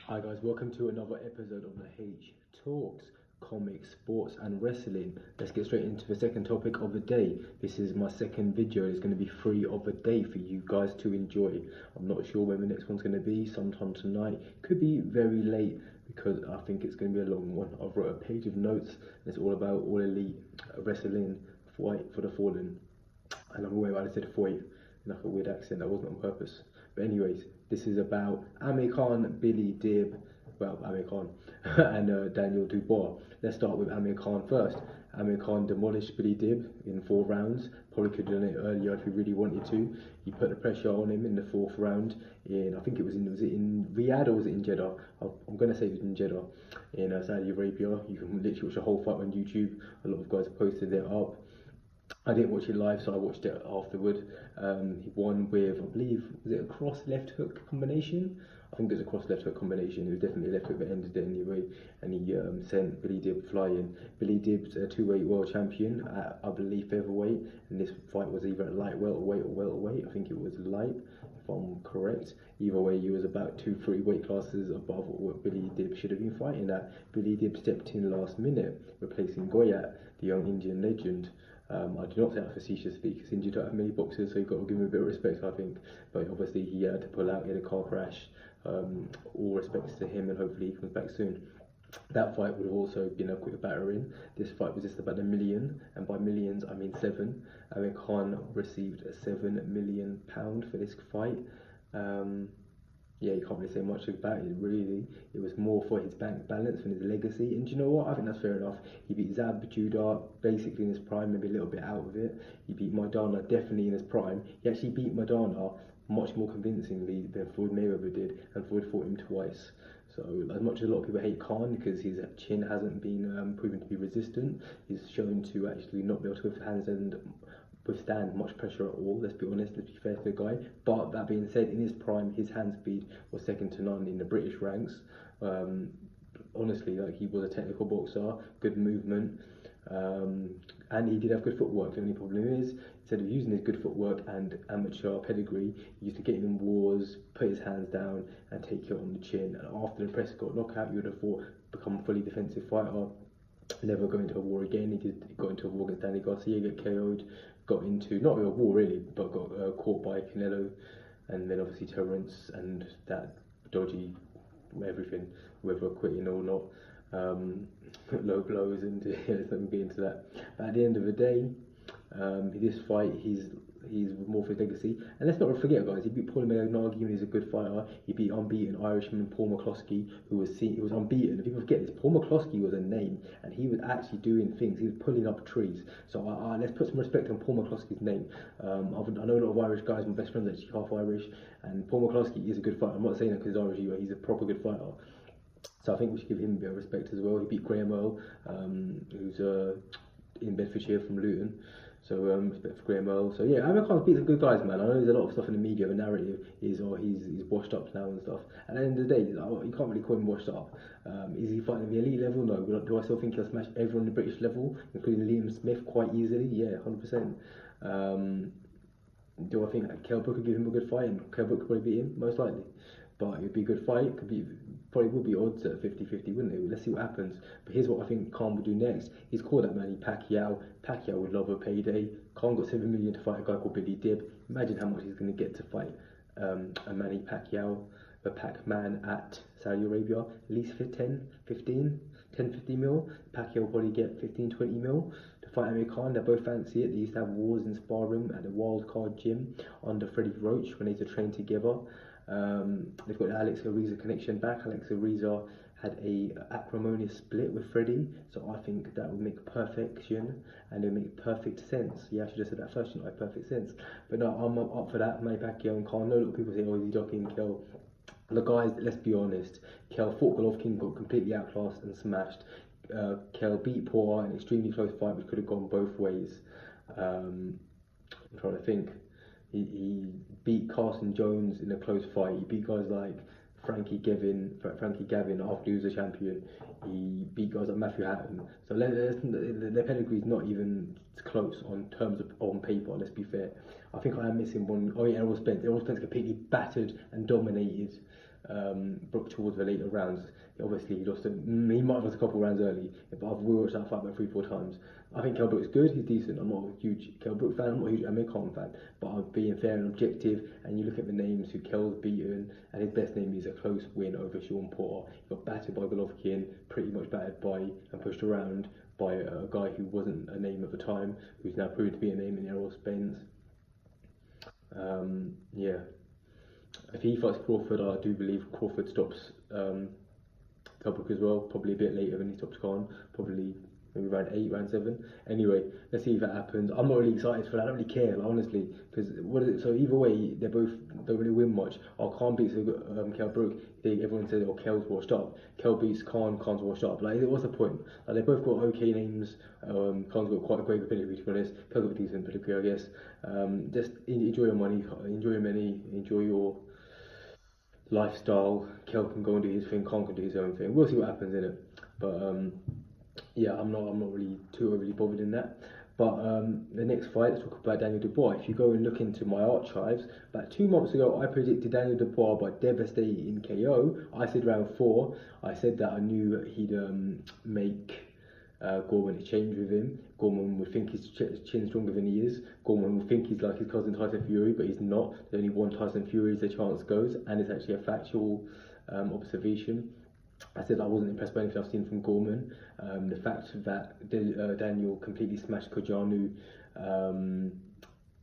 Hi guys, welcome to another episode of the H Talks, comics, sports and wrestling. Let's get straight into the second topic of the day. This is my second video. It's going to be free of the day for you guys to enjoy. I'm not sure when the next one's going to be, sometime tonight. Could be very late because I think it's going to be a long one. I've wrote a page of notes and it's all about All Elite Wrestling Fight for the Fallen. And I'm aware why I said fight, like a weird accent, that wasn't on purpose. But anyways, this is about Amir Khan, Billy Dib, Amir Khan and Daniel Dubois. Let's start with Amir Khan first. Amir Khan demolished Billy Dib in 4 rounds. Probably could have done it earlier if he really wanted to. He put the pressure on him in the 4th round. I think was it in Riyadh or was it in Jeddah? I'm going to say it was in Jeddah, in Saudi Arabia. You can literally watch the whole fight on YouTube. A lot of guys posted it up. I didn't watch it live, so I watched it afterward. He won with, I believe, was it a cross left hook combination? I think it was a cross left hook combination. It was definitely left hook that ended it anyway. And he sent Billy Dib flying. Billy Dib's a 2-weight world champion at, I believe, featherweight. And this fight was either at light welterweight or welterweight. I think it was light, if I'm correct. Either way, he was about 2-3 weight classes above what Billy Dib should have been fighting at. Billy Dib stepped in last minute, replacing Goyat, the young Indian legend. I do not say that facetiously because India don't have many boxers, so you've got to give him a bit of respect, I think. But obviously he had to pull out, he had a car crash. All respects to him, and hopefully he comes back soon. That fight would have also been a quick battering. This fight was just about 1 million, and by millions I mean 7. Amir Khan received £7 million for this fight. Yeah, you can't really say much about it, really. It was more for his bank balance and his legacy. And do you know what? I think that's fair enough. He beat Zab Judah basically in his prime, maybe a little bit out of it. He beat Maidana definitely in his prime. He actually beat Maidana much more convincingly than Floyd Mayweather did, and Floyd fought him twice. So as much as a lot of people hate Khan because his chin hasn't been proven to be resistant, he's shown to actually not be able to withstand much pressure at all. Let's be honest, let's be fair to the guy. But that being said, in his prime, his hand speed was second to none in the British ranks. Honestly, like, he was a technical boxer, good movement, and he did have good footwork. The only problem is, instead of using his good footwork and amateur pedigree, he used to get in wars, put his hands down, and take you on the chin. And after the Prescott knockout, you would have thought become a fully defensive fighter, never go into a war again. He got into a war against Danny Garcia, get KO'd, got into, not a war really, but got caught by Canelo, and then obviously Terence and that dodgy everything, whether quitting or not, low blows, and let's not get into that. But at the end of the day, this fight, he's more for his legacy. And let's not forget, guys, he beat Paul Malignaggi when he's a good fighter. He beat unbeaten Irishman Paul McCloskey, who was unbeaten. If people forget this, Paul McCloskey was a name, and he was actually doing things. He was pulling up trees. So let's put some respect on Paul McCloskey's name. I know a lot of Irish guys. My best friend's actually half Irish, and Paul McCloskey is a good fighter. I'm not saying that because he's Irish either. He's a proper good fighter. So I think we should give him a bit of respect as well. He beat Graham Earl, who's in Bedfordshire from Luton. So respect for Graham Earl. So yeah, Amir Khan's beat some good guys, man. I know there's a lot of stuff in the media. The narrative is, he's washed up now and stuff. At the end of the day, you can't really call him washed up. Is he fighting at the elite level? No. Do I still think he'll smash everyone in the British level, including Liam Smith, quite easily? Yeah, 100%. Do I think that Kell Brook could give him a good fight, and Kell Brook could probably beat him? Most likely. But it'd be a good fight. Probably would be odds at 50-50, wouldn't it? Let's see what happens. But here's what I think Khan will do next. He's called that Manny Pacquiao. Pacquiao would love a payday. Khan got 7 million to fight a guy called Billy Dib. Imagine how much he's going to get to fight a Manny Pacquiao, a Pac-Man at Saudi Arabia. At least 10, 15 mil. Pacquiao will probably get 15-20 mil to fight Amir Khan. They both fancy it. They used to have wars in sparring at the Wild Card gym under Freddie Roach when they used to train together. They've got the Alex Ariza connection back. Alex Ariza had a acrimonious split with Freddie, so I think that would make perfection and it would make perfect sense. Yeah, I should have said that first, shouldn't I? Perfect sense. But no, I'm up for that. Manny Pacquiao and Khan. I know a lot of people say, oh, is he ducking Kell? Look, guys, let's be honest. Kell fought Golovkin, got completely outclassed and smashed. Kell beat Poirier in an extremely close fight, which could have gone both ways. I'm trying to think. He beat Carson Jones in a close fight. He beat guys like Frankie Gavin after he was a champion. He beat guys like Matthew Hatton. So their pedigree is not even close on terms of on paper. Let's be fair. I think I am missing one. Oh yeah, Errol Spence. Errol Spence completely battered and dominated Brook towards the later rounds. Obviously, he might have lost a couple of rounds early, but I've rewatched that fight about 3-4 times. I think Kell Brook's good, he's decent. I'm not a huge Kell Brook fan, I'm not a huge Amir fan, but I'm being fair and objective. And you look at the names who Kell's beaten, and his best name is a close win over Sean Porter. He got battered by Golovkin, pretty much battered by and pushed around by a guy who wasn't a name at the time, who's now proved to be a name in Errol Spence. Yeah. If he fights Crawford, I do believe Crawford stops Kell Brook as well, probably a bit later than he stops Khan, probably maybe round 8, round 7. Anyway, let's see if that happens. I'm not really excited for that, I don't really care, like, honestly, because so either way, they both don't really win much. Khan beats Kell Brook, everyone says, Kell's washed up. Kell beats Khan, Khan's washed up. Like, what's the point? Like, they both got okay names. Khan's got quite a great pedigree, to be honest. Kell's got a decent pedigree, I guess. Just enjoy your money, enjoy your money, enjoy your lifestyle. Kell can go and do his thing, Khan can do his own thing. We'll see what happens in it. But yeah, I'm not really too overly bothered in that. But the next fight, let's talk about Daniel Dubois. If you go and look into my archives, about 2 months ago, I predicted Daniel Dubois by devastating KO. I said round 4. I said that I knew he'd make Gorman exchange with him. Gorman would think his chin stronger than he is. Gorman would think he's like his cousin Tyson Fury, but he's not. There's only one Tyson Fury as the chance goes, and it's actually a factual observation. I said I wasn't impressed by anything I've seen from Gorman. The fact that Daniel completely smashed Kojanu,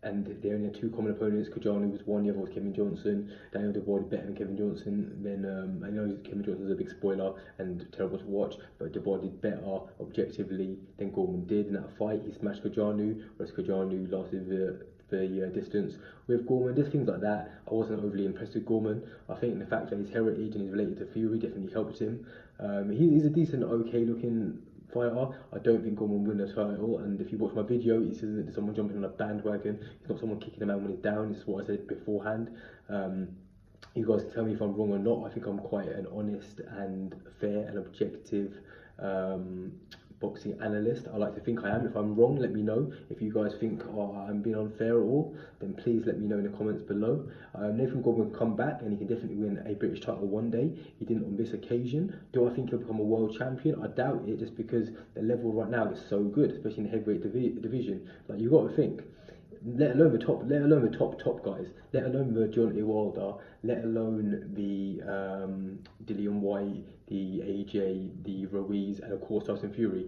and they only had 2 common opponents. Kojanu was one, the other was Kevin Johnson. Daniel Dubois did better than Kevin Johnson. Then I know Kevin Johnson's a big spoiler and terrible to watch, but Dubois did better objectively than Gorman did in that fight. He smashed Kojanu, whereas Kojanu lasted the distance. With Gorman, just things like that, I wasn't overly impressed with Gorman. I think the fact that his heritage and he's related to Fury definitely helped him. He's a decent, okay looking fighter. I don't think Gorman will win the title, and if you watch my video, he says that someone jumping on a bandwagon. It's not someone kicking him out when he's down. This is what I said beforehand. You guys can tell me if I'm wrong or not. I think I'm quite an honest and fair and objective boxing analyst. I like to think I am. If I'm wrong, let me know. If you guys think I'm being unfair at all, then please let me know in the comments below. Nathan Gorman can come back and he can definitely win a British title one day. He didn't on this occasion. Do I think he'll become a world champion? I doubt it, just because the level right now is so good, especially in the heavyweight division. Like, you got to think, let alone the top guys, let alone the Deontay Wilder, let alone the Dillian White, the AJ, the Ruiz, and of course Tyson Fury.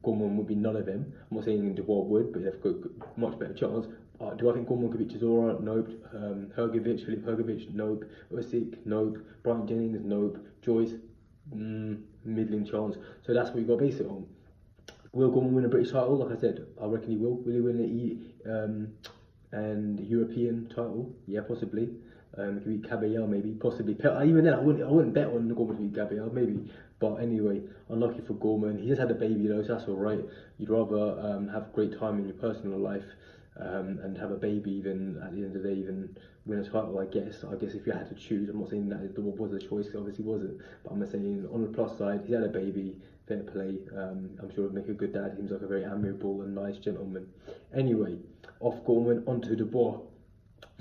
Gorman would be none of them. I'm not saying Dubois would, but they've got much better chance. Do I think Gorman could beat Chisora? Nope. Filip Hrgovic? Nope. Usyk? Nope. Brian Jennings? Nope. Joyce? Middling chance. So that's what you got to base it on. Will Gorman win a British title? Like I said, I reckon he will. Will he win the and European title? Yeah, possibly. He could beat Caballero, maybe, possibly. Even then, I wouldn't bet on Gorman to beat Caballero, maybe. But anyway, unlucky for Gorman. He just had a baby though, so that's all right. You'd rather have a great time in your personal life and have a baby than at the end of the day even win a title. I guess if you had to choose, I'm not saying that it was a choice. It obviously wasn't. But I'm saying on the plus side, he had a baby. Fair play. I'm sure he'll make a good dad. He seems like a very amiable and nice gentleman. Anyway, off Gorman onto Dubois.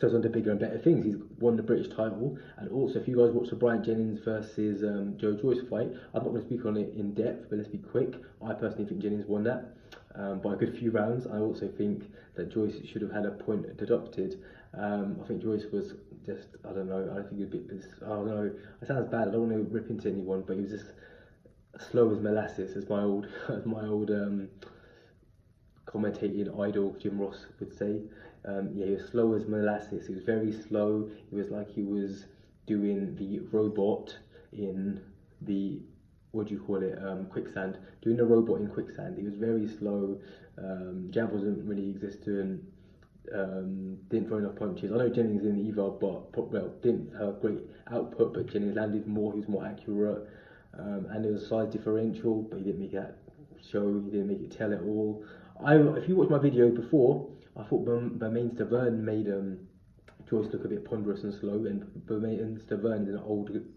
So it's on to bigger and better things. He's won the British title, and also if you guys watch the Brian Jennings versus Joe Joyce fight, I'm not going to speak on it in depth, but let's be quick. I personally think Jennings won that by a good few rounds. I also think that Joyce should have had a point deducted. I think Joyce was just, I don't know, I think it'd be, I don't know, it sounds bad, I don't want to rip into anyone, but he was just slow as molasses, as my old commentating idol Jim Ross would say. Yeah, he was slow as molasses. He was very slow. It was like he was doing the robot in the, what do you call it, quicksand. Doing the robot in quicksand. He was very slow. Jab wasn't really existent. Didn't throw enough punches. I know Jennings didn't either, but didn't have great output. But Jennings landed more. He was more accurate. And there was a size differential, but he didn't make that show. He didn't make it tell at all. If you watched my video before, I thought Bermain Stavern made Joyce look a bit ponderous and slow, and Bermain Stavern is an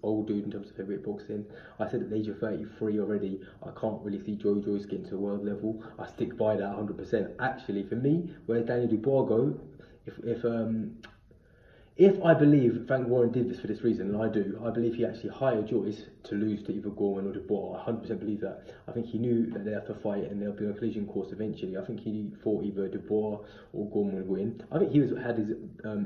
old dude in terms of heavyweight boxing. I said at the age of 33 already, I can't really see Joe Joyce getting to a world level. I stick by that 100%. Actually, for me, where's Daniel Dubois go? if I believe Frank Warren did this for this reason, and I do, I believe he actually hired Joyce to lose to either Gorman or Dubois. I 100% believe that. I think he knew that they have to fight and there'll be a collision course eventually. I think he thought either Dubois or Gorman would win. I think had his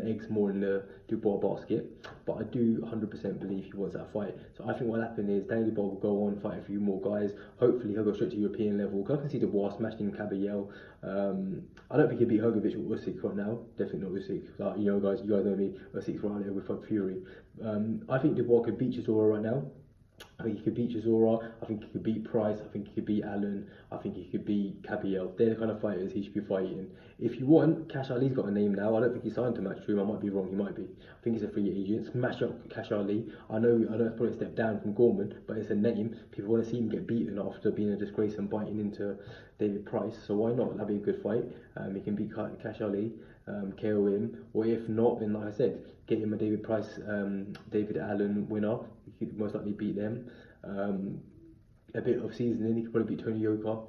eggs more in the Dubois basket, but I do 100% believe he wants that fight. So I think what will happen is Daniel Dubois will go on, fight a few more guys. Hopefully he'll go straight to European level. Because I can see Dubois smashing Caballel. I don't think he'll beat Hrgovic or Usyk right now. Definitely not Usyk. Like, you guys know me. Usyk's right there with Fury. I think Dubois could beat Chisora right now. I think he could beat Chisora. I think he could beat Price. I think he could beat Allen. I think he could beat Caballel. They're the kind of fighters he should be fighting. If you want, Cash Ali's got a name now. I don't think he's signed to Matchroom. I might be wrong. He might be. I think he's a free agent. Smash up Cash Ali. I know it's probably a step down from Gorman, but it's a name. People want to see him get beaten after being a disgrace and biting into David Price. So why not? That'd be a good fight. He can beat Cash Ali. KO him, or if not, then like I said, get him a David Price, David Allen winner. He could most likely beat them. A bit of seasoning, he could probably beat Tony Yoka.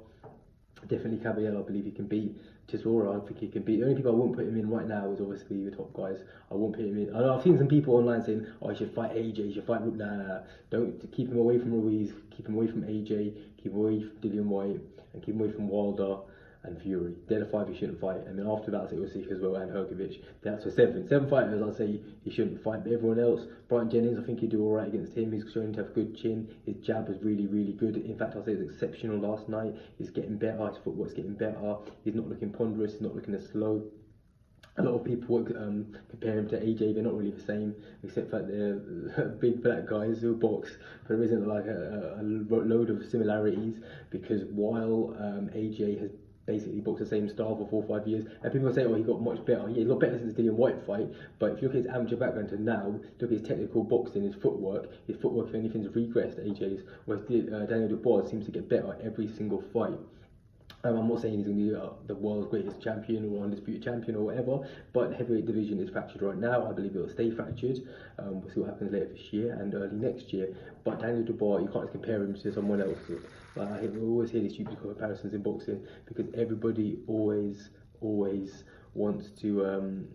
Definitely Caballel, I believe he can beat. Chisora, I think he can beat. The only people I won't put him in right now is obviously the top guys. I won't put him in. I know I've seen some people online saying, "Oh, he should fight AJ. He should fight." Nah. Don't keep him away from Ruiz. Keep him away from AJ. Keep him away from Dillian White, and keep him away from Wilder and Fury. They're the 5 he shouldn't fight. And then after that, I'll say Usyk as well and Hrgovic. That's for 7. 7 fighters, I'll say he shouldn't fight. But everyone else, Brian Jennings, I think he'd do alright against him. He's shown to have good chin. His jab was really, really good. In fact, I'll say it's exceptional last night. He's getting better. His footwork's getting better. He's not looking ponderous. He's not looking as slow. A lot of people compare him to AJ. They're not really the same, except that they're big black guys who box. But there isn't like a load of similarities, because while AJ has basically boxed the same style for 4 or 5 years, and people say, "Oh, he got much better." Yeah, he got better since the Dillian White fight. But if you look at his amateur background to now, look at his technical boxing, his footwork, if anything's regressed AJ's. Whereas Daniel Dubois seems to get better every single fight. I'm not saying he's going to be the world's greatest champion or undisputed champion or whatever, but the heavyweight division is fractured right now. I believe it will stay fractured. We'll see what happens later this year and early next year. But Daniel Dubois, you can't compare him to someone else. We always hear these stupid comparisons in boxing, because everybody always wants to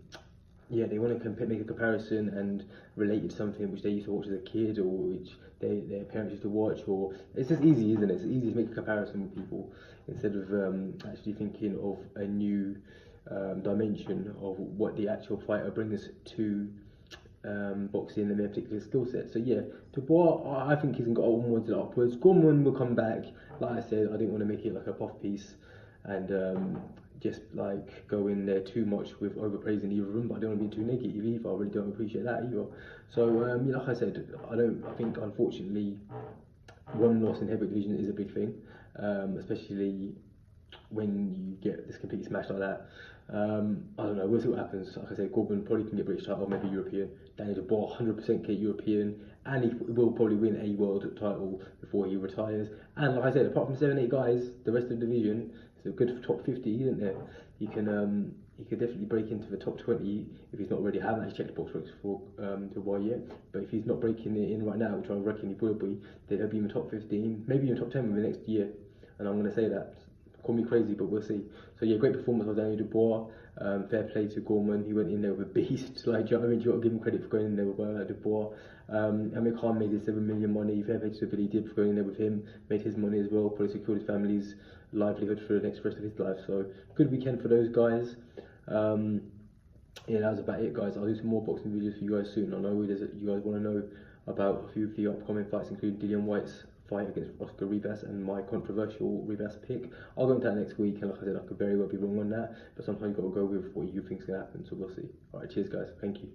they want to make a comparison and relate it to something which they used to watch as a kid, or which their parents used to watch. Or it's just easy, isn't it? It's easy to make a comparison with people instead of actually thinking of a new dimension of what the actual fighter brings to boxing and their particular skill set. So yeah, Dubois, I think he's got onwards and upwards. Gorman will come back. Like I said, I didn't want to make it like a puff piece and just like go in there too much with overpraising either of them, but I don't want to be too negative either. I really don't appreciate that either. So like I said, I think unfortunately one loss in heavyweight division is a big thing, especially when you get this complete smash like that. I don't know, we'll see what happens. Like I said, Gorman probably can get British title, maybe European. Daniel Dubois 100% get European, and he will probably win a world title before he retires. And like I said, apart from 7-8 guys, the rest of the division is a good top 50, isn't there? He could definitely break into the top 20 if he's not already. I haven't actually checked the box ranks for Dubois yet, but if he's not breaking it in right now, which I reckon he will be, then he'll be in the top 15, maybe in the top 10 within the next year. And I'm going to say that. Call me crazy, but we'll see. So yeah, great performance of Daniel Dubois. Fair play to Gorman. He went in there with a beast. Like, do you know what I mean? You got to give him credit for going in there with Dubois. Amir Khan made his 7 million money. Fair play to Billy Did for going in there with him. Made his money as well. Probably secured his family's livelihood for the rest of his life. So good weekend for those guys. Yeah, that was about it, guys. I'll do some more boxing videos for you guys soon. I know you guys want to know about a few of the upcoming fights, including Dillian White's fight against Oscar Rivas and my controversial Rivas pick. I'll go into that next week, and like I said, I could very well be wrong on that, but sometimes you've got to go with what you think is going to happen, so we'll see. Alright, cheers guys, thank you.